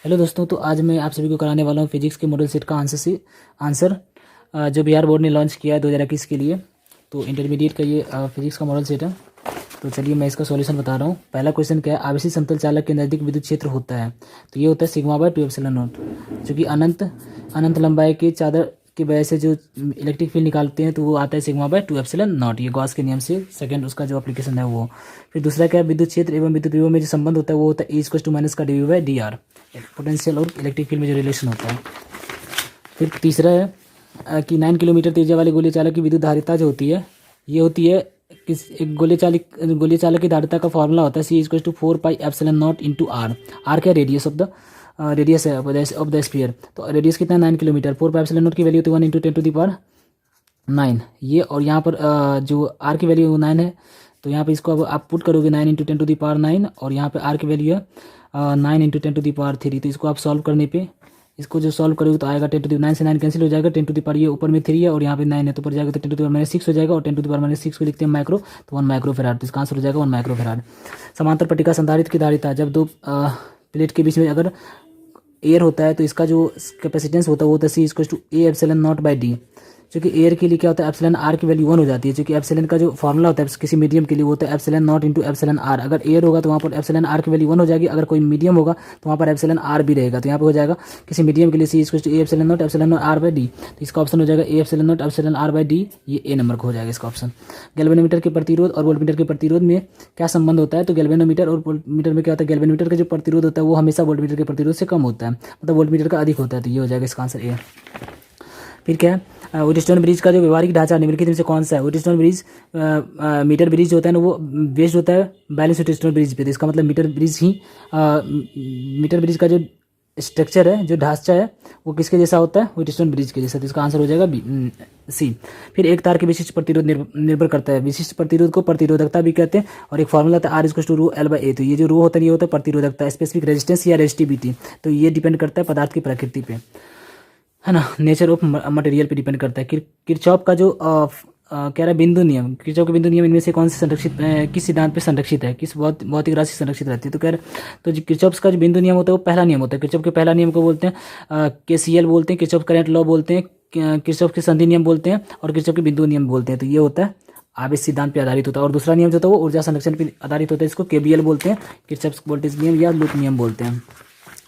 Hello दोस्तों, तो आज मैं आप सभी को कराने वाला हूँ फिजिक्स के मॉडल सेट का आंसर जो बिहार बोर्ड ने लॉन्च किया है 2021 के लिए। तो इंटरमीडिएट का ये फिजिक्स का मॉडल सेट है। तो चलिए मैं इसका सॉल्यूशन बता रहा हूँ। पहला क्वेश्चन क्या है, आवेशित समतल चालक के नज़दीक विद्युत क्षेत्र होता है। तो ये होता है सिग्मा बाय 2 एप्सिलॉन नॉट, जो कि अनंत लंबाई की चादर की वजह से जो इलेक्ट्रिक फील्ड निकालते हैं तो वो आता है सिग्मा बाय 2 एप्सिलॉन नॉट। ये गॉस के नियम से सेकंड उसका जो एप्लीकेशन है वो। फिर दूसरा क्या है, विद्युत क्षेत्र एवं विद्युत विभव में जो संबंध होता है वो होता है E माइनस का d by d r, potential और इलेक्ट्रिक फील्ड में जो रिलेशन होता है। फिर तीसरा है कि 9 किलोमीटर त्रिज्या वाले गोलीय चालक की विद्युत धारिता जो होती है ये होती है एक गोलीय चालक की धारिता का फॉर्मूला होता है C=4πε0 इंटू आर। आर क्या, रेडियस ऑफ द रेडियस है ऑफ द स्फीयर। तो रेडियस कितना है 9 किलोमीटर, 4πε0 की वैल्यू होती है 1 × 10⁹ ये। और यहाँ पर जो आर की वैल्यू 9 है, तो यहाँ पे इसको अब आप पुट करोगे 9 × 10⁹ और यहाँ पे आर की वैल्यू है 9 × 10⁻3। तो इसको आप सॉल्व करने पे इसको जो सॉल्व करोगे तो आएगा 10⁻9 से 9 कैंसिल हो जाएगा, 10⁻, ये ऊपर में 3 है और यहाँ पे 9 है तो ऊपर जाएगा तो 10⁻6 हो जाएगा। और 10⁻6 को लिखते हैं माइक्रो, तो 1 माइक्रो फैराड। तो इसका आंसर हो जाएगा 1 माइक्रो फैराड। समांतर पट्टिका संधारित्र की धारिता, जब दो प्लेट के बीच में अगर एयर होता है तो इसका जो कैपेसिटेंस होता है वो होता है C=A∈0/d। क्योंकि एयर के लिए क्या होता है एप्सिलॉन आर की वैल्यू 1 हो जाती है, क्योंकि एप्सिलॉन का जो फॉर्मूला होता है किसी मीडियम के लिए वो होता है ε0 × εr। अगर एयर होगा तो वहाँ पर एप्सिलॉन आर की वैल्यू 1 हो जाएगी, अगर कोई मीडियम होगा तो वहाँ पर एप्सिलॉन आर भी रहेगा। तो यहाँ पे हो जाएगा किसी मीडियम के लिए C=A∈0 εr/d। तो इसका ऑप्शन हो जाएगा A∈0 εr/d, ये ए नंबर को हो जाएगा इसका ऑप्शन। गैल्वेनोमीटर के प्रतिरोध और वोल्टमीटर के प्रतिरोध में क्या संबंध होता है, तो गैल्वेनोमीटर और वोल्टमीटर में क्या होता है, गैल्वेनोमीटर का जो प्रतिरोध होता है वो हमेशा वोल्टमीटर के प्रतिरोध से कम होता है, मतलब वोल्टमीटर का अधिक होता है। तो ये हो जाएगा इसका आंसर ए। फिर क्या है, व्हीटस्टोन ब्रिज का जो व्यवहारिक ढांचा निम्नलिखित में से कौन सा है। व्हीटस्टोन ब्रिज मीटर ब्रिज जो होता है ना वो बेस्ड होता है बैलेंस व्हीटस्टोन ब्रिज पे। तो इसका मतलब मीटर ब्रिज का जो स्ट्रक्चर है, जो ढांचा है वो किसके जैसा होता है, व्हीटस्टोन ब्रिज के जैसा। तो इसका आंसर हो जाएगा सी। फिर एक तार के विशिष्ट प्रतिरोध निर्भर करता है। विशिष्ट प्रतिरोध को प्रतिरोधकता भी कहते हैं और एक फॉर्मूला होता है R=ρL/A। तो ये जो रो होता है ये होता है प्रतिरोधकता, स्पेसिफिक रेजिस्टेंस या रेजिस्टिविटी। तो ये डिपेंड करता है पदार्थ की प्रकृति पे, है ना, नेचर ऑफ मटेरियल पे डिपेंड करता है। किरचॉफ का जो कह रहा है बिंदु नियम, किरचॉफ के बिंदु नियम इनमें से कौन से संरक्षित किस सिद्धांत पे संरक्षित है, किस भौतिक राशि संरक्षित रहती है। तो कह रहे तो जो किरचॉफ का जो बिंदु नियम होता है वो पहला नियम होता है। किरचॉफ के पहला नियम को बोलते हैं KCL बोलते हैं, किरचॉफ करंट लॉ बोलते हैं, किरचॉफ के संधि नियम बोलते हैं और किरचॉफ के बिंदु नियम बोलते हैं। तो ये होता है आवेश सिद्धांत पे आधारित होता है। और दूसरा नियम जो होता है वो ऊर्जा संरक्षण पे आधारित होता है, इसको KVL बोलते हैं, किरचॉफ वोल्टेज नियम या लूप नियम बोलते हैं।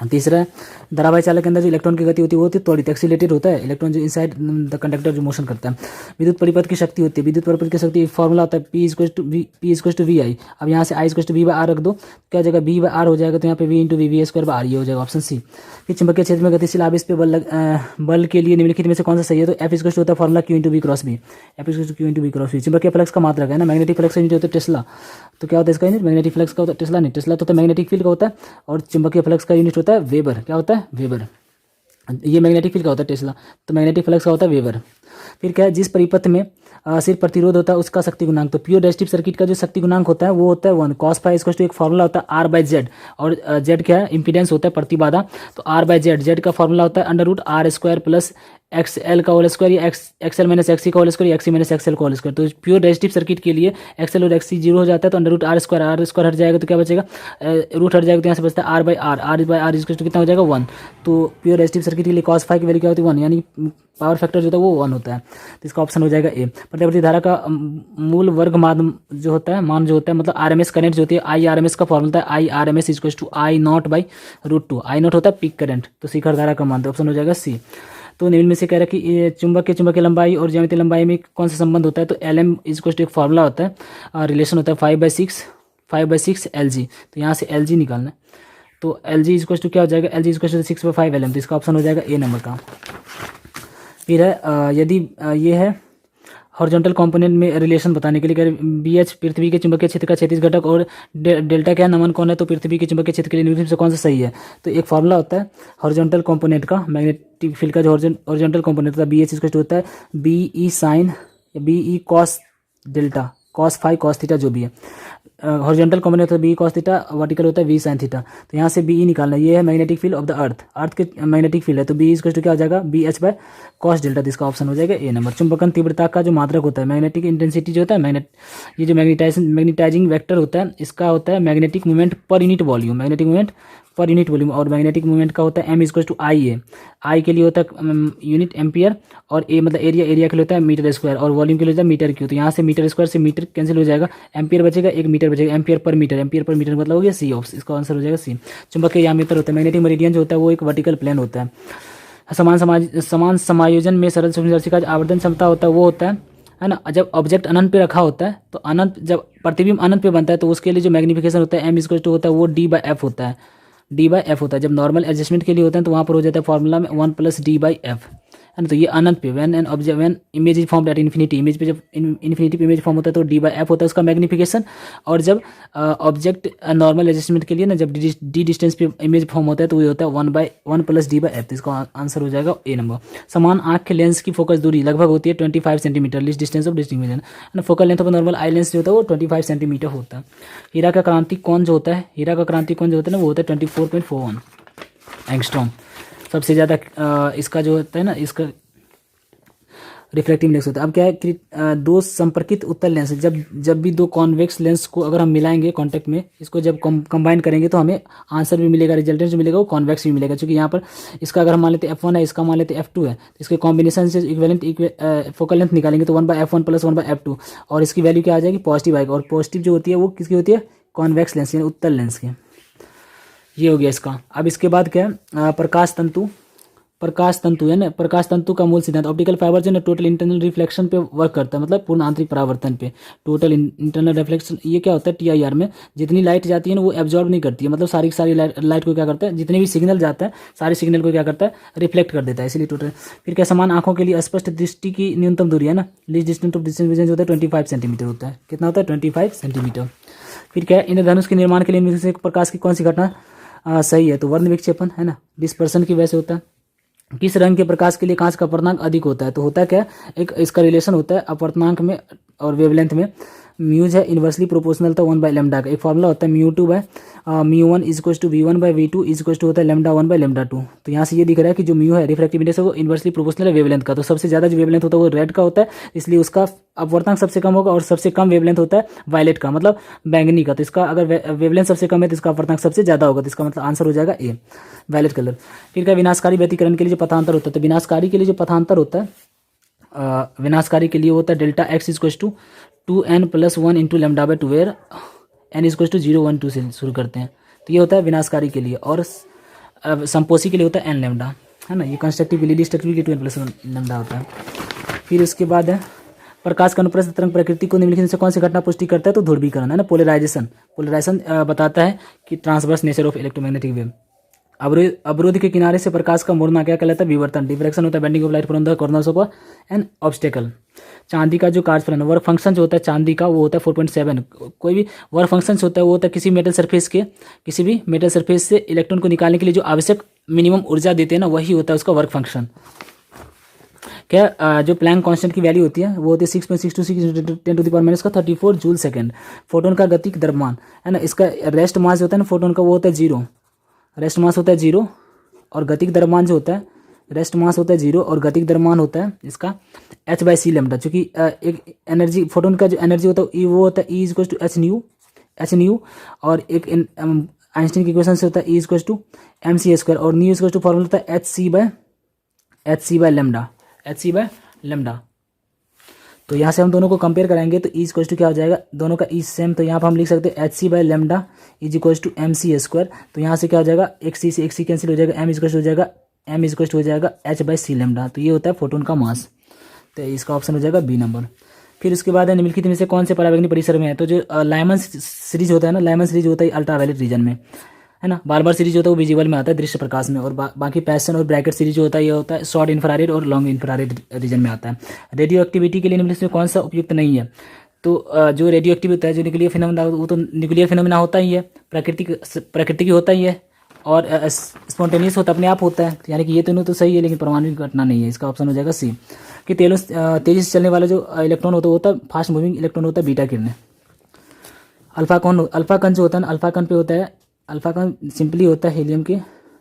तीसरा है धारावाही चालक के अंदर जो इलेक्ट्रॉन की गति होती है वो त्वरित एक्सीलरेटेड होता है। इलेक्ट्रॉन जो इनसाइड द कंडक्टर जो मोशन करता है। विद्युत परिपथ की शक्ति होती है, विद्युत परिपथ की शक्ति फॉर्मूला होता है P=VI। अब यहाँ से I=V/R रख दो, क्या जगह V/R हो जाएगा, तो यहाँ पे V × ये हो जाएगा ऑप्शन सी। फिर चुंबकीय क्षेत्र में गतिशील आवेश पे बल के लिए निम्नलिखित में से कौन सा सही है, तो F होता है फॉर्मूला Q×V×B। F=Q×V×B। चुंबकीय फ्लक्स का मात्रक है ना, मैग्नेटिक फ्लक्स का यूनिट होता है टेस्ला। तो क्या होता है इसका यूनिट, मैग्नेटिक फ्लक्स का होता है टेस्ला नहीं, टेस्ला तो मैग्नेटिक फील्ड का होता है और चुंबकीय फ्लक्स का यूनिट होता है वेबर। क्या होता है, वेबर। ये मैग्नेटिक फील्ड का होता है टेस्ला, तो मैग्नेटिक फ्लक्स का होता है वेबर। फिर क्या है, जिस परिपथ में सिर्फ प्रतिरोध होता है उसका शक्ति गुणांक, तो प्योर रेजिस्टिव सर्किट का जो शक्ति गुणांक होता है वो होता है 1। cos φ = एक फॉर्मूला होता है R/Z और Z क्या है, इंपीडेंस होता है प्रतिबाधा। तो R/Z, Z का फॉर्मूला होता है √R² + XL का होल स्क्वायर या XL - XC का होल स्क्वायर या XC - XL का होल स्क्वायर। तो प्योर रेजिस्टिव सर्किट के लिए XL और XC 0 हो जाता है, तो √R² हट जाएगा तो क्या बचेगा, रूट हट जाएगा तो यहाँ से बचता है R/R कितना हो जाएगा 1। तो प्योर रेजिस्टिव सर्किट के लिए cos φ की वैल्यू क्या होती है 1, यानी पावर फैक्टर जो होता है वो 1 होता है। तो इसका ऑप्शन हो जाएगा ए। प्रतिवर्ती धारा का मूल वर्ग मान जो होता है मतलब RMS करंट जो होती है IRMS का फॉर्मूला है IRMS = I0/√2। I0 होता है पीक करंट, तो शिखर धारा का मान, तो ऑप्शन हो जाएगा सी। तो निम्न में से कह रहा है कि चुंबकीय लंबाई और ज्यामितीय लंबाई में कौन सा संबंध होता है, तो LM = एक फॉर्मूला होता है, रिलेशन होता है 5/6 LG। तो यहाँ से LG निकालना है, तो LG = क्या हो जाएगा, LG = 6/5 LM। तो इसका ऑप्शन हो जाएगा ए नंबर का। फिर है यदि ये है हॉरिजॉन्टल कंपोनेंट में रिलेशन बताने के लिए कह BH पृथ्वी के चुंबकीय क्षेत्र का क्षैतिज घटक और डेल्टा क्या नमन कौन है, तो पृथ्वी के चुंबकीय क्षेत्र के लिए निम्नलिखित में से कौन सा सही है। तो एक फॉर्मूला होता है हॉरिजॉन्टल कंपोनेंट का, मैग्नेटिक फील्ड का जो हॉरिजॉन्टल कंपोनेंट होता है BH = होता है BE cos delta cos φ cos theta जो भी है। हॉरिजॉन्टल कॉम्पोनेंट होता है बी कॉस थीटा, वर्टिकल होता है वी साइन थीटा। तो यहाँ से बी ई निकालना है। ये है magnetic field of the earth, earth के मैग्नेटिक फील्ड है, तो बी इज क्या हो जाएगा, B H by cos delta. तो इसका ऑप्शन हो जाएगा ए नंबर। चुंबकन तीव्रता का जो मात्रक होता है, मैग्नेटिक इंटेंसिटी जो होता है, ये जो मैग्नेटाइजिंग वेक्टर होता है, इसका होता है magnetic movement per unit volume, magnetic movement per unit volume. और मैग्नेटिक मूवमेंट का होता है एम इक्वल टू आई ए, आई के लिए होता है यूनिट एम्पियर, और ए मतलब एरिया, एरिया के लिए होता है मीटर स्क्वायर, और वॉल्यूम के लिए होता है मीटर क्यू। तो यहाँ से मीटर स्क्वायर से मीटर कैंसिल हो जाएगा, एम्पियर बचेगा, एक मीटर बचेगा, एम्पियर पर मीटर मतलब हो गया सी ऑप्शन, इसका आंसर हो जाएगा सी। चुंबकीय यामित्र होता है, मैग्नेटिक मेरिडियन जो होता है वो एक वर्टिकल प्लेन होता है। समान समायोजन में सरल सूक्ष्मदर्शी का आवर्धन क्षमता होता है वो होता है ना, जब ऑब्जेक्ट अनंत पे रखा होता है, तो अनंत जब प्रतिबिंब अनंत पे बनता है तो उसके लिए जो मैग्निफिकेशन होता है एम इक्वल टू होता है वो डी बाई एफ होता है, डी बाई एफ होता है। जब नॉर्मल एडजस्टमेंट के लिए होता है तो वहाँ पर हो जाता है फॉर्मूला में 1 प्लस डी बाई एफ, है ना। तो ये अनंत पे when image is form at infinity, image पे जब इन्फिनिटी पे इमेज फॉर्म होता है तो डी बाई एफ होता है उसका मैग्निफिकेशन। और जब ऑब्जेक्ट नॉर्मल एडजस्टमेंट के लिए ना जब डी डिस्टेंस पे इमेज फॉर्म होता है तो ये होता है 1 प्लस डी बाई एफ। तो इसका आंसर हो जाएगा ए नंबर। समान आँख के लेंस की फोकस दूरी लगभग होती है 25 सेंटीमीटर, लीस्ट डिस्टेंस ऑफ डिस्टिंग्विशन, है ना। Focal length of normal eye lens जो होता है वो 25 सेंटीमीटर होता है। हीरा का क्रांति कौन जो होता है, हीरा का क्रांति कौन जो होता है ना वो होता है 24.41 एंगस्ट्रॉम। सबसे ज़्यादा इसका जो होता है ना, इसका रिफ्लेक्टिव इंडेक्स होता है। अब क्या है कि दो संपर्कित उत्तल लेंस, जब भी दो कॉन्वेक्स लेंस को अगर हम मिलाएंगे कांटेक्ट में, इसको जब कंबाइन करेंगे तो हमें आंसर भी मिलेगा, रिजल्टेंट जो मिलेगा वो कॉन्वेक्स भी मिलेगा। क्योंकि यहाँ पर इसका अगर हम मान लेते हैं F1 है, इसका मान लेते हैं F2 है, तो इसके कॉम्बिनेशन से इक्विवेलेंट फोकल लेंथ निकालेंगे तो 1/F1 प्लस 1/F2, और इसकी वैल्यू क्या आ जाएगी, पॉजिटिव आएगी। और पॉजिटिव जो होती है वो किसकी होती है, कॉन्वेक्स लेंस यानी उत्तल लेंस की। ये हो गया इसका। अब इसके बाद क्या है, प्रकाश तंतु है ना। प्रकाश तंतु का मूल सिद्धांत, ऑप्टिकल फाइबर जो है टोटल इंटरनल रिफ्लेक्शन पे वर्क करता है, मतलब पूर्ण आंतरिक परावर्तन पे, टोटल इंटरनल रिफ्लेक्शन। ये क्या होता है, TIR में जितनी लाइट जाती है ना वो एब्जॉर्ब नहीं करती है, मतलब सारी लाइट को क्या करता है, जितने भी सिग्नल जाता है सारे सिग्नल को क्या करता है, रिफ्लेक्ट कर देता है, इसलिए टोटल। फिर क्या, समान आंखों के लिए स्पष्ट दृष्टि की न्यूनतम दूरी है ना, लीस्ट डिस्टेंस ऑफ डिस्टेंस जो होता है 25 सेंटीमीटर होता है। कितना होता है, 25 सेंटीमीटर। फिर क्या है, इंद्रधनुष के निर्माण के लिए प्रकाश की कौन सी घटना सही है, तो वर्ण विक्षेपण है ना, डिस्पर्सन की वजह से होता है। किस रंग के प्रकाश के लिए कांच का अपर्तनांक अधिक होता है, तो होता क्या है, एक इसका रिलेशन होता है अपर्तनांक में और वेवलेंथ में। म्यूज है इन्वर्सली प्रोपोर्शनल था 1/λ का, एक फॉर्मूला होता है μ2 by μ1 is equal to v1/v2 is equal to होता है λ1/λ2। तो यहाँ से ये दिख रहा है कि जो म्यू है रिफ्रैक्टिव इंडेक्स है वो इन्वर्सली प्रोपोर्शनल है वेवलेंथ का। तो सबसे ज़्यादा जो वेवलेंथ होता है वो रेड का होता है, इसलिए उसका अपवर्तनांक सबसे कम होगा, और सबसे कम वेवलेंथ होता है वायलेट का, मतलब बैंगनी का। तो इसका अगर वेवलेंथ सबसे कम है तो इसका अपवर्तनांक सबसे ज़्यादा होगा, तो इसका मतलब आंसर हो जाएगा ए, वायलेट कलर। फिर क्या, विनाशकारी व्यतिकरण के लिए जो पथांतर होता है, तो विनाशकारी के लिए जो पथांतर होता है, विनाशकारी के लिए होता है delta X equal to 2n + 1 into λ/2 where n equal to 0 1 2 से शुरू करते हैं। तो ये होता है विनाशकारी के लिए, और संपोषी के लिए होता है n लैम्डा, है ना। ये कंस्ट्रक्टिव के लिए, डिस्ट्रक्टिव के 2n + 1 लैम्डा होता है। फिर उसके बाद है प्रकाश का अनुप्रस्थ तरंग प्रकृति को निम्नलिखित में से कौन सी घटना पुष्टि करता है, तो ध्रुवीकरण, है ना। पोलराइजेशन बताता है कि transverse nature of electromagnetic wave. अवरोध के किनारे से प्रकाश का मुड़ना क्या कहलाता है, विवर्तन। डिफ्रैक्शन होता है bending of light from the corners of N obstacle. चांदी का जो कार्यफलन वर्क फंक्शन जो होता है चांदी का वो होता है 4.7। कोई भी वर्क फंक्शन होता है वो होता है किसी भी मेटल सरफेस से इलेक्ट्रॉन को निकालने के लिए जो आवश्यक मिनिमम ऊर्जा देते हैं ना, वही होता है उसका वर्क फंक्शन। क्या, जो प्लैंक कांस्टेंट की वैल्यू होती है वो होती है 6.626 × 10⁻34 जूल सेकेंड। फोटोन का गतिक द्रव्यमान, है ना, इसका रेस्ट मास होता है ना फोटोन का वो होता है 0, रेस्ट मास होता है 0, और गतिक द्रव्यमान जो होता है, रेस्ट मास होता है 0 और गतिक द्रव्यमान होता है इसका h/c लैम्डा। चूँकि एक एनर्जी फोटोन का जो एनर्जी होता है वो होता है E = h न्यू, और एक आइंस्टीन की इक्वेशन से होता है E = mc², और न्यू = फॉर्मूला होता है hc/λ। तो यहाँ से हम दोनों को कंपेयर कराएंगे तो E = क्या हो जाएगा, दोनों का E सेम, तो यहाँ पर हम लिख सकते हैं hc/λ = mc²। तो यहाँ से क्या हो जाएगा, एक C से एक C कैंसिल हो जाएगा, m = हो जाएगा h/c λ। तो ये होता है फोटोन का मास, तो इसका ऑप्शन हो जाएगा बी नंबर। फिर उसके बाद है निम्नलिखित में से कौन से पराबैंगनी परिसर में है, तो जो लाइमन सीरीज होता है ना, लाइमन सीरीज होता है अल्ट्रावायलेट रीजन में, है ना। बार सीरीज होता है वो विजिबल में आता है, दृश्य प्रकाश में, और बाकी पैशन और ब्रैकेट सीरीज होता है ये होता है शॉर्ट इंफ्रारेड और लॉन्ग इंफ्रारेड रीजन में आता है। रेडियो एक्टिविटी के लिए निम्नलिखित में कौन सा उपयुक्त नहीं है, तो जो रेडियो एक्टिव होता है, जो न्यूक्लियर फिनोमेना, वो तो न्यूक्लियर फिनोमेना होता ही है, प्रकृति की होता ही है, और स्पॉन्टेनियस होता अपने आप होता है, यानी कि ये दोनों तो सही है, लेकिन परमाणु घटना नहीं है। इसका ऑप्शन हो जाएगा सी, कि तेजी से चलने वाला जो इलेक्ट्रॉन होता है फास्ट मूविंग इलेक्ट्रॉन होता है बीटा किरणें। अल्फा कण जो होता है ना, अल्फा कण पे होता है, अल्फा कण सिंपली होता है हीलियम की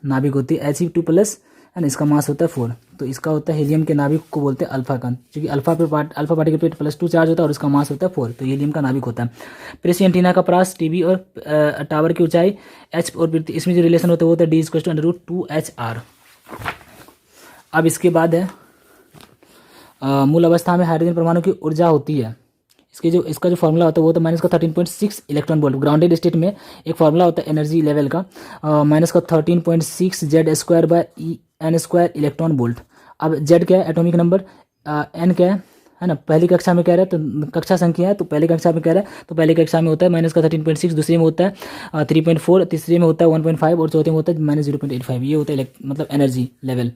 नाभिक होती है He2+ है ना, इसका मास होता है 4, तो इसका होता है हीलियम के नाभिक को बोलते हैं अल्फा कण, क्योंकि अल्फा पार्टिकल पे +2 चार्ज होता है और इसका मास होता है 4, तो हीलियम का नाभिक होता है। प्रेसी एंटीना का प्रास, टीवी और टावर की ऊंचाई, एच और वृत्ति, इसमें जो रिलेशन होता है वो होता है D =√2HR। अब इसके बाद है मूल अवस्था में हाइड्रोजन परमाणु की ऊर्जा होती है, इसका जो फॉर्मूला होता है वो तो -13.6 इलेक्ट्रॉन वोल्ट। ग्राउंडेड स्टेट में एक फॉर्मूला होता है एनर्जी लेवल का, -13.6 Z² इलेक्ट्रॉन वोल्ट। अब Z क्या है, एटॉमिक नंबर, N क्या है ना, पहली कक्षा में कह रहा है तो कक्षा संख्या है, तो पहली कक्षा में कह रहा है तो पहली कक्षा में होता है -13.6, दूसरे में होता है 3.4, तीसरे में होता है 1.5 और चौथे में होता है -0.85। ये होता है मतलब एनर्जी लेवल।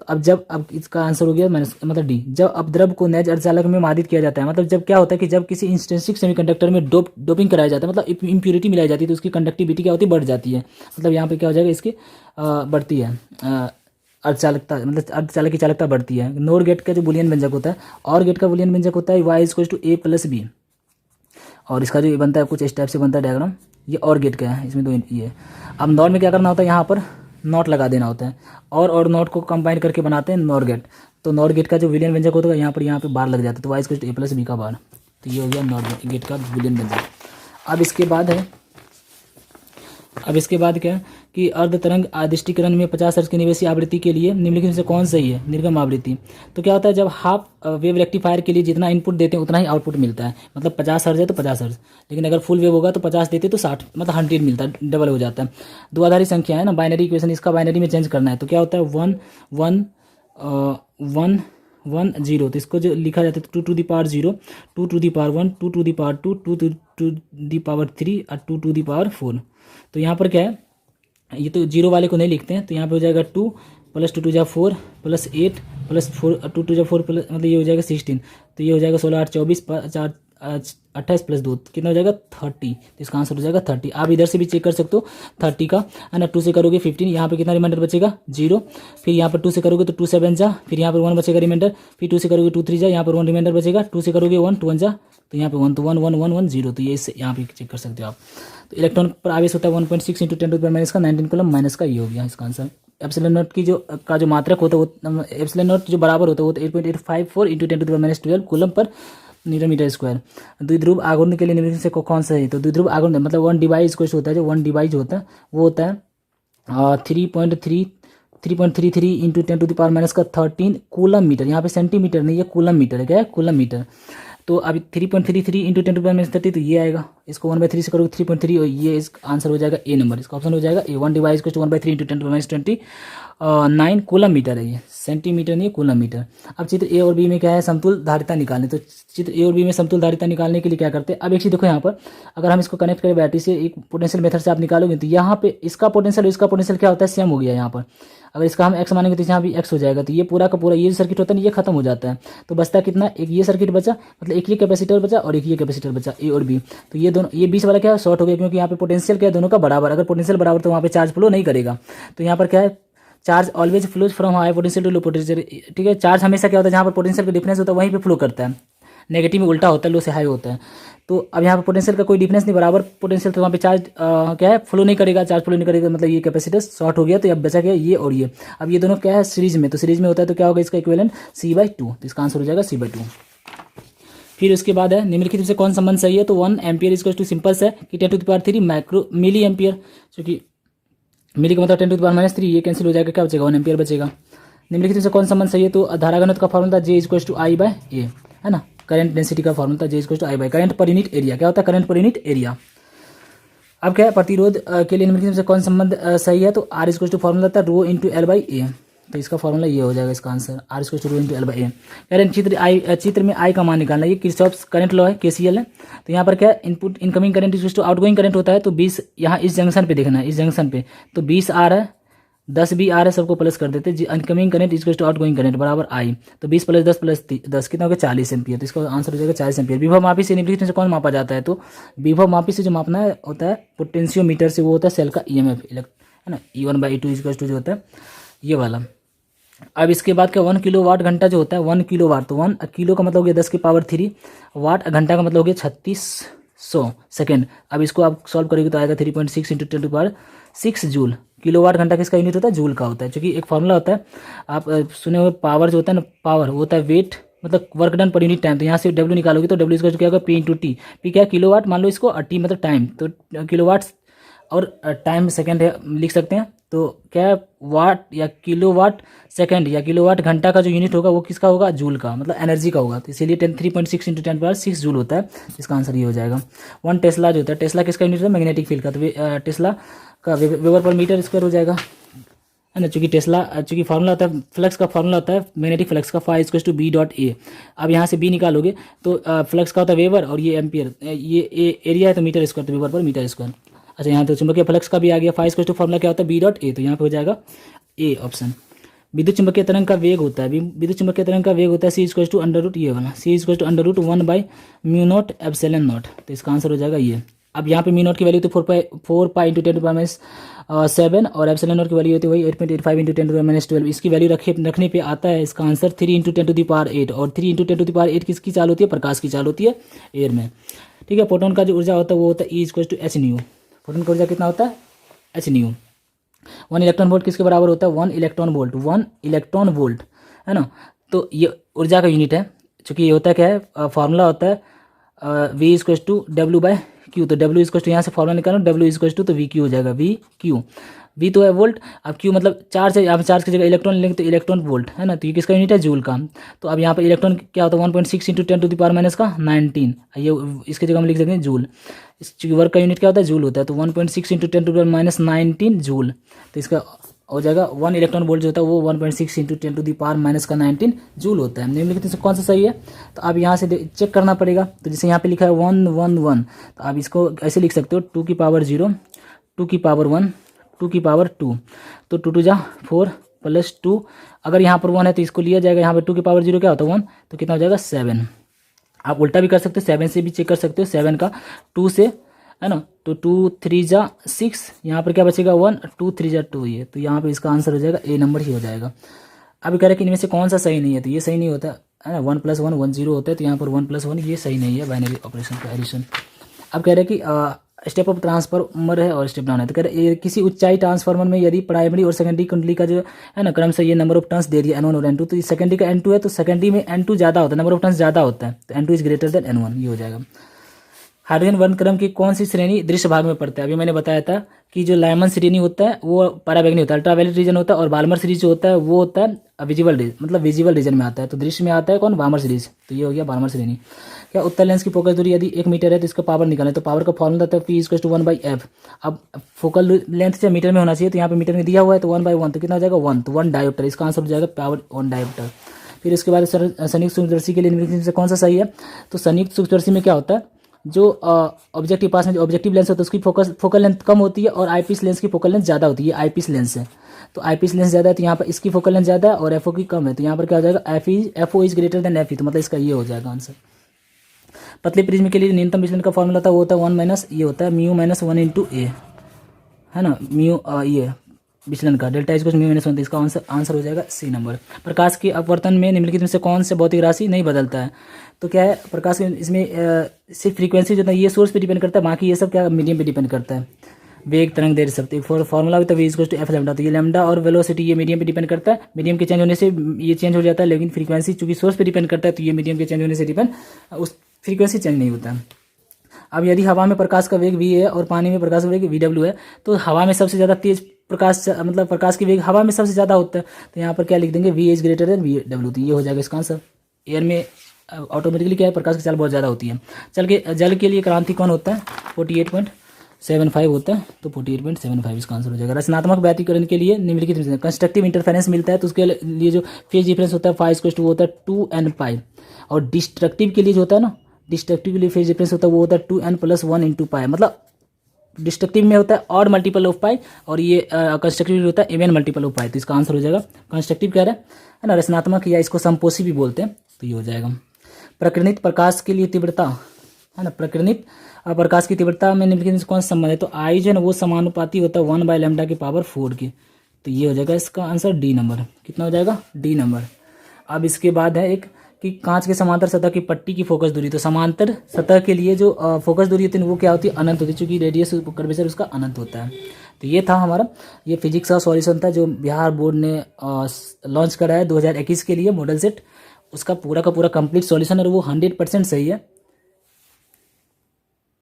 तो अब इसका आंसर हो गया मतलब डी। जब अब द्रव को नैज अर्धचालक में मादित किया जाता है, मतलब जब क्या होता है कि जब किसी इंट्रिंसिक सेमीकंडक्टर में डोपिंग कराया जाता है, मतलब इम्प्यूरिटी मिलाई जाती है, तो उसकी कंडक्टिविटी क्या होती है, बढ़ जाती है। मतलब यहाँ पे क्या हो जाएगा, इसकी बढ़ती है अर्धचालकता, मतलब अर्धचालक की चालकता बढ़ती है। नोर गेट का जो बुलियन व्यंजक होता है, और गेट का बुलियन व्यंजक होता है y = a+b, और इसका जो बनता है कुछ इस टाइप से बनता है डायग्राम, ये और गेट का है, इसमें 2 ये। अब नॉर में क्या करना होता है, यहाँ पर नॉट लगा देना होता है, और नॉट को कंबाइन करके बनाते हैं नॉर गेट। तो नॉर गेट का जो विलियन व्यंजक होता है यहाँ पे बार लग जाता है, तो y = a+b का बार, तो ये हो गया नॉर गेट का विलियन व्यंजक। अब इसके बाद क्या है कि अर्ध तरंग आदिष्टिकरण में 50 हर्ट्ज की निवेशी आवृत्ति के लिए निम्नलिखित में से कौन सही है, निर्गम आवृत्ति। तो क्या होता है, जब हाफ वेव रेक्टिफायर के लिए जितना इनपुट देते हैं उतना ही आउटपुट मिलता है, मतलब 50 हर्ट्ज है तो 50 हर्ट्ज, लेकिन अगर फुल वेव होगा तो 50 देते तो 60 मतलब 100 मिलता है, डबल हो जाता है। द्विआधारी संख्या है ना, बाइनरी इक्वेशन, इसका बाइनरी में चेंज करना है, तो क्या होता है 1 1 1 1 0, तो इसको जो लिखा जाता है 2 to the power 0, 2 to the power 1, 2 to the power 2, 2 to the power 3 और 2 to the power 4। तो यहाँ पर क्या है, ये तो जीरो वाले को नहीं लिखते हैं, तो यहाँ पे हो जाएगा 2 + 2 = 4 + 8 + 4 2 = 4 प्लस मतलब ये हो जाएगा 16, तो ये हो जाएगा 16 8 24 4 28 + 2 कितना हो जाएगा 30, तो इसका आंसर हो जाएगा 30। आप इधर से भी चेक कर सकते हो 30 का है ना, 2 से करोगे 15, यहाँ पे कितना रिमाइंडर बचेगा 0, फिर यहाँ पर 2 से करोगे तो 2 7 जा, फिर यहाँ पर 1 बचेगा रिमाइंडर, फिर 2 से करोगे 2 3 जा, यहाँ पर 1 रिमाइंडर बचेगा, 2 से करोगे 1 2 1 जा, तो यहाँ पे 1 तो 1 1 1 1 0, तो ये इससे यहाँ पे चेक कर सकते हो आप। तो इलेक्ट्रॉन पर आवेश होता है 1.6 × 10⁻⁻⁻⁻⁻⁻⁻⁻⁻⁻⁻⁻⁻⁻⁻⁻⁻⁻⁻⁻⁻⁻⁻⁻⁻⁻⁻⁻⁻⁻⁻⁻⁻⁻⁻⁻⁻⁻⁻⁻⁻⁻⁻⁻⁻⁻⁻ का जो बराबर होता है वो 8.854 × 10⁻12 कूलम पर मीटर²। द्विध्रुव आघूर्ण के लिए निम्नलिखित से कौन सा है, तो द्विध्रुव आघूर्ण मतलब 1 डिवाइस कुछ होता है, जो 1 डिवाइस होता है वो होता है 3.33 × 10⁻13 कूलम मीटर। यहाँ पे सेंटीमीटर नहीं है, कूलम मीटर है, क्या है कूलम मीटर। तो अभी 3.33 × 10⁻30 तो ये आएगा, इसको 1/3 से करोगे 3.3 और ये इसका आंसर हो जाएगा ए नंबर, इसका ऑप्शन हो जाएगा ए। 1 डिवाइस को 1/3 × 10⁻29 कूलम मीटर है, ये सेंटीमीटर नहीं है कूलम मीटर। अब चित्र ए और बी में क्या है, समतुल धारिता निकालने, तो चित्र ए और बी में समतुल धारिता निकालने के लिए क्या करते हैं, अब एक चीज देखो यहाँ पर, अगर हम इसको कनेक्ट करें बैटरी से, एक पोटेंशियल मेथड से आप निकालोगे, तो यहाँ पे इसका पोटेंशियल और इसका पोटेंशियल क्या होता है, सेम हो गया यहाँ पर। अगर इसका हम एक्स मानेंगे तो यहाँ भी एक्स हो जाएगा, तो ये पूरा का पूरा ये सर्किट होता है ना, ये खत्म हो जाता है, तो बचता कितना, एक ये सर्किट बचा, मतलब एक ये कैपेसिटर बचा और एक ये कैपेसिटर बचा, ए और बी। तो ये दोनों, ये बीच वाला क्या है शॉर्ट हो गया, क्योंकि यहाँ पे पोटेंशियल क्या है दोनों का बराबर, अगर पोटेंशियल बराबर तो वहाँ पे चार्ज फ्लो नहीं करेगा। तो यहाँ पर क्या है, charge always flows from high potential to low potential, ठीक है। चार्ज हमेशा क्या होता है, जहाँ पर पोटेंशियल का डिफरेंस होता है वहीं पे फ्लो करता है, नेगेटिव में उल्टा होता है, लो से हाई होता है। तो अब यहाँ पर पोटेंशियल का कोई डिफरेंस नहीं, बराबर पोटेंशियल, तो वहाँ पे चार्ज क्या है फ्लो नहीं करेगा, चार्ज फ्लो नहीं करेगा, मतलब ये कैपेसिटर शॉर्ट हो गया, तो अब बचा गया ये और ये। अब ये दोनों क्या है सीरीज में, तो सीरीज में होता है, तो क्या होगा इसका इक्विवेलेंट C/2, तो इसका आंसर हो जाएगा C/2। फिर उसके बाद है निम्नलिखित से कौन संबंध सही है, तो 1 एम्पियर इक्वल सिंपल है कि 10⁻³ माइक्रो मिली एम्पियर, क्योंकि मिली का मतलब 10⁻³ ये कैंसिल हो जाएगा, क्या बचेगा 1 एम्पियर बचेगा। निम्नलिखित से कौन संबंध सही है, तो धारा घनत्व का फॉर्मूला J = I/A है ना, करंट डेंसिटी का formula J = I/A, current per unit area, क्या होता है करंट पर यूनिट एरिया। अब क्या है प्रतिरोध के लिए निम्नलिखित से कौन संबंध सही है, तो R = फॉर्मूला था ρ × L/A, तो इसका फॉर्मूला ये हो जाएगा, इसका आंसर R = ρ × L/A। करंट चित्र में I का मान निकालना, ये किरचॉफ्स करंट लॉ है, KCL है। तो यहाँ पर क्या है input incoming current = outgoing current होता है, तो 20 यहाँ इस जंक्शन पे देखना है, इस जंक्शन पे तो 20 R है, 10 भी R है, सबको प्लस कर देते हैं, इनकमिंग करंट = आउटगोइंग करंट बराबर I, तो 20 + 10 + 10 कितना हो गया 40 एम्पियर, तो इसका आंसर हो जाएगा 40 एम्पियर। विभव मापी से निम्नलिखित से कौन मापा जाता है, तो विभव मापी से जो मापना है होता है पोटेंशियोमीटर से, वो होता है सेल का EMF है ना, E1/E2 = जो होता है ये वाला। अब इसके बाद क्या 1 किलोवाट घंटा जो होता है 1 किलोवाट, तो 1 किलो का मतलब हो गया 10⁻³ वाट, घंटा का मतलब हो गया 36 100 सेकेंड। अब इसको आप सॉल्व करेंगे तो आएगा 3.6 इंटू 10⁶ जूल। किलोवाट घंटा किसका यूनिट होता है? जूल का होता है। क्योंकि एक फॉर्मूला होता है, आप सुने हुए, पावर जो होता है ना, पावर वो होता है वेट मतलब work done per unit time. तो यहाँ से डब्ल्यू निकालोगे तो डब्ल्यू इसका क्या होगा? P into T. पी क्या है? किलोवाट मान लो इसको, और टी मतलब टाइम, तो किलोवाट और टाइम सेकेंड है लिख सकते हैं। तो क्या है? वाट या किलोवाट सेकेंड या किलोवाट घंटा का जो यूनिट होगा वो किसका होगा? जूल का, मतलब एनर्जी का होगा। तो इसीलिए 3.6 इंटू 10⁶ जूल होता है। इसका आंसर ये हो जाएगा। 1 टेस्ला जो होता है, टेस्ला किसका यूनिट है? मैग्नेटिक फील्ड का। तो टेस्ला का वेबर पर मीटर स्क्वायर हो जाएगा, है ना। चूंकि टेस्ला, चूंकि फार्मूला होता है, फ्लक्स का फार्मूला होता है मैग्नेटिक फ्लक्स का, phi equals to B dot A. अब यहाँ से बी निकालोगे तो फ्लक्स का होता है वेबर, और ये एम्पियर, ये एरिया है तो मीटर स्क्वायर, तो वेबर पर मीटर स्क्वायर। अच्छा, यहाँ तो चुंबकीय फ्लक्स का भी आ गया, फाई इक्वल्स टू फार्मूला क्या होता है? B dot A. तो यहाँ पे हो जाएगा ए ऑप्शन। विद्युत चुंबकीय तरंग का वेग होता है, विद्युत चुंबकीय तरंग का वेग होता है C equals to under root, ये वाला C equals to under root 1/μ0 epsilon naught. तो इसका आंसर हो जाएगा ये। अब यहाँ पे म्यू नॉट की वैल्यू तो 4 पाई इंटू 10⁻⁷ और एप्सिलॉन नॉट की वैल्यू होती है वही 8.85 इंटू 10⁻12। इसकी वैल्यू रखने पे आता है इसका आंसर 3 इंटू 10⁸ और 3 इंटू 10⁸ किसकी चाल होती है? प्रकाश की चाल होती है एयर में। ठीक है। प्रोटॉन का जो ऊर्जा होता है वो होता है E equals to H nu. Proton का ऊर्जा कितना होता है? H new. 1 इलेक्ट्रॉन वोल्ट किसके बराबर होता है? 1 इलेक्ट्रॉन वोल्ट, 1 इलेक्ट्रॉन वोल्ट, है ना। तो ये ऊर्जा का यूनिट है। चूँकि ये होता है क्या है? फार्मूला होता है V equals to W by Q. तो डब्ल्यू इक्वल्स टू यहाँ से फॉर्मूला निकालो, डब्ल्यू इक्वल्स टू तो वी क्यू हो जाएगा, वी क्यू। वी तो है वोल्ट, अब क्यू मतलब चार्ज है, यहाँ पे चार्ज की जगह इलेक्ट्रॉन लेंगे तो इलेक्ट्रॉन वोल्ट, है ना। तो ये किसका यूनिट है? जूल का। तो अब यहाँ पे इलेक्ट्रॉन क्या होता है? 1.6 इंटू 10⁻⁻⁹ ये इसकी जगह हम लिख सकते हैं जूल। इस वर्क का यूनिट क्या होता है? जूल होता है। तो 1.6 इंटू 10⁻⁹ जूल। तो इसका हो जाएगा 1 इलेक्ट्रॉन वोल्ट जो होता है वो 1.6 इंटू 10⁻⁻⁹ जूल होता है। निम्नलिखित से कौन सा सही है? तो आप यहाँ से चेक करना पड़ेगा। तो जैसे यहाँ पे लिखा है 1 1 1, तो आप इसको ऐसे लिख सकते हो 2 की पावर 0, 2 की पावर 1, 2 की पावर 2। तो 2 2 जा 4 प्लस 2, अगर यहाँ पर 1 है तो इसको लिया जाएगा। यहाँ पर 2 की पावर 0 क्या होता है? 1, तो कितना हो जाएगा? 7। आप उल्टा भी कर सकते हो, 7 से भी चेक कर सकते हो, 7 का 2 से, है ना। तो 2 3 जा 6, यहाँ पर क्या बचेगा? 1, 2 3 जा 2, ये तो यहाँ पे इसका आंसर हो जाएगा ए नंबर ही हो जाएगा। अब कह रहे हैं कि इनमें से कौन सा सही नहीं है? तो ये सही नहीं होता है ना। 1 + 1 1 0 होता है, तो यहाँ पर 1 + 1 ये सही नहीं है, बाइनरी ऑपरेशन का एडिशन। अब कह रहे हैं कि स्टेप अप ट्रांसफार्मर है और स्टेप डाउन है। तो कह रहे हैं किसी ऊंचाई ट्रांसफार्मर में यदि प्राइमरी और सेकेंडरी कुंडली का जो है ना क्रम से ये नंबर ऑफ टर्न्स दे दिया N1 और N2, तो सेकेंडरी का N2 है तो सेकेंडरी में N2 ज़्यादा होता है, नंबर ऑफ टर्न्स ज़्यादा होता है, तो N2 is greater than N1, ये हो जाएगा। हाइड्रोजन वर्ण क्रम की कौन सी श्रेणी दृश्य भाग में पड़ता है? अभी मैंने बताया था कि जो लाइमन श्रेणी होता है वो पराबैंगनी होता है, अल्ट्रावायलेट रीजन होता है, और बाल्मर सीरीज जो होता है वो होता है विजिबल रीजन, मतलब विजिबल रीजन में आता है। तो दृश्य में आता है कौन? Balmer series. तो ये हो गया बाल्मर श्रेणी। क्या उत्तर लेंस की फोकस दूरी यदि 1 मीटर है तो इसका पावर निकालें। तो पावर का फॉर्मूला था P = 1/f। अब फोकल लेंथ से मीटर में होना चाहिए, तो यहाँ पे मीटर में दिया हुआ है, तो 1/1, तो कितना हो जाएगा? 1, तो 1 डायोप्टर। इसका आंसर हो जाएगा पावर 1 डायोप्टर। फिर इसके बाद संयुक्त सूक्ष्मदर्शी के लिए निम्नलिखित में से कौन सा सही है? तो संयुक्त सूक्ष्मदर्शी में क्या होता है? जो ऑब्जेक्टिव पास में जो ऑब्जेक्टिव लेंस होता है उसकी फोकल लेंथ कम होती है, और आईपीस लेंस की फोकल लेंथ ज़्यादा होती है। ये आईपीस लेंस है, तो आईपीस लेंस ज़्यादा है, तो यहाँ पर इसकी फोकल लेंथ ज़्यादा है और एफओ की कम है, तो यहाँ पर क्या हो जाएगा? FO is greater than F E, तो मतलब इसका ये हो जाएगा आंसर। पतले प्रिज्म के लिए न्यूनतम विचलन का फॉर्मूला था वो होता है 1 - ये होता है μ - 1 × a, है ना। ये विचलन का डेल्टा इज म्यू -1, इसका आंसर हो जाएगा सी नंबर। प्रकाश के अपवर्तन में निम्नलिखित में से कौन से भौतिक राशि नहीं बदलता है? तो क्या है? प्रकाश के इसमें सिर्फ फ्रीक्वेंसी जो है ये सोर्स पे डिपेंड करता है, बाकी ये सब क्या मीडियम पे डिपेंड करता है। वेग तरंग देर सकती है, फॉर्मूला भी तो v = f लैम्डा। तो ये लैम्डा और वेलोसिटी ये मीडियम पे डिपेंड करता है, मीडियम के चेंज होने से ये चेंज हो जाता है, लेकिन फ्रीक्वेंसी चूंकि सोर्स पे डिपेंड करता है तो ये मीडियम के चेंज होने से डिपेंड उस फ्रीक्वेंसी चेंज नहीं होता। अब यदि हवा में प्रकाश का वेग v है और पानी में प्रकाश का वेग vw है, तो हवा में सबसे ज़्यादा तेज प्रकाश, मतलब प्रकाश की वेग हवा में सबसे ज़्यादा होता है, तो यहाँ पर क्या लिख देंगे? v > vw। तो ये हो जाएगा इसका आंसर। एयर में ऑटोमेटिकली क्या है? प्रकाश की चाल बहुत ज़्यादा होती है। जल के लिए क्रांति कौन होता है? 48.75 होता है, तो 48.75 इसका आंसर हो जाएगा। रचनात्मक व्यतिकरण के लिए निम्नलिखित कंस्ट्रक्टिव इंटरफेरेंस मिलता है, तो उसके लिए जो फेज डिफरेंस होता है फाई = होता है 2n π, और डिस्ट्रक्टिव के लिए जो होता है ना, डिस्ट्रक्टिव के लिए फेज डिफरेंस होता है वो होता है 2n + 1 × π, मतलब डिस्ट्रक्टिव में होता है ऑड मल्टीपल ऑफ पाई, और ये कंस्ट्रक्टिव में होता है इवन मल्टीपल ऑफ पाई। तो इसका आंसर हो जाएगा कंस्ट्रक्टिव कह रहा है ना। रचनात्मक या इसको समपोषी भी बोलते हैं, तो ये हो जाएगा। प्रकीर्णित प्रकाश के लिए तीव्रता, है ना, प्रकीर्णित प्रकाश की तीव्रता में निम्नलिखित में कौन सा संबंध है? तो आई जो है ना वो समानुपाती होता है 1/λ⁴ के, तो ये हो जाएगा इसका आंसर डी नंबर। कितना हो जाएगा? D number. अब इसके बाद है एक कि कांच के समांतर सतह की पट्टी की फोकस दूरी, तो समांतर सतह के लिए जो फोकस दूरी होती है वो क्या होती है, अनंत होती है, चूंकि रेडियस कर्वेचर उसका अनंत होता है। तो ये था हमारा ये फिजिक्स का सॉल्यूशन था जो बिहार बोर्ड ने लॉन्च करा है 2021 के लिए मॉडल सेट। उसका पूरा का पूरा कंप्लीट सॉल्यूशन है और वो 100% सही है।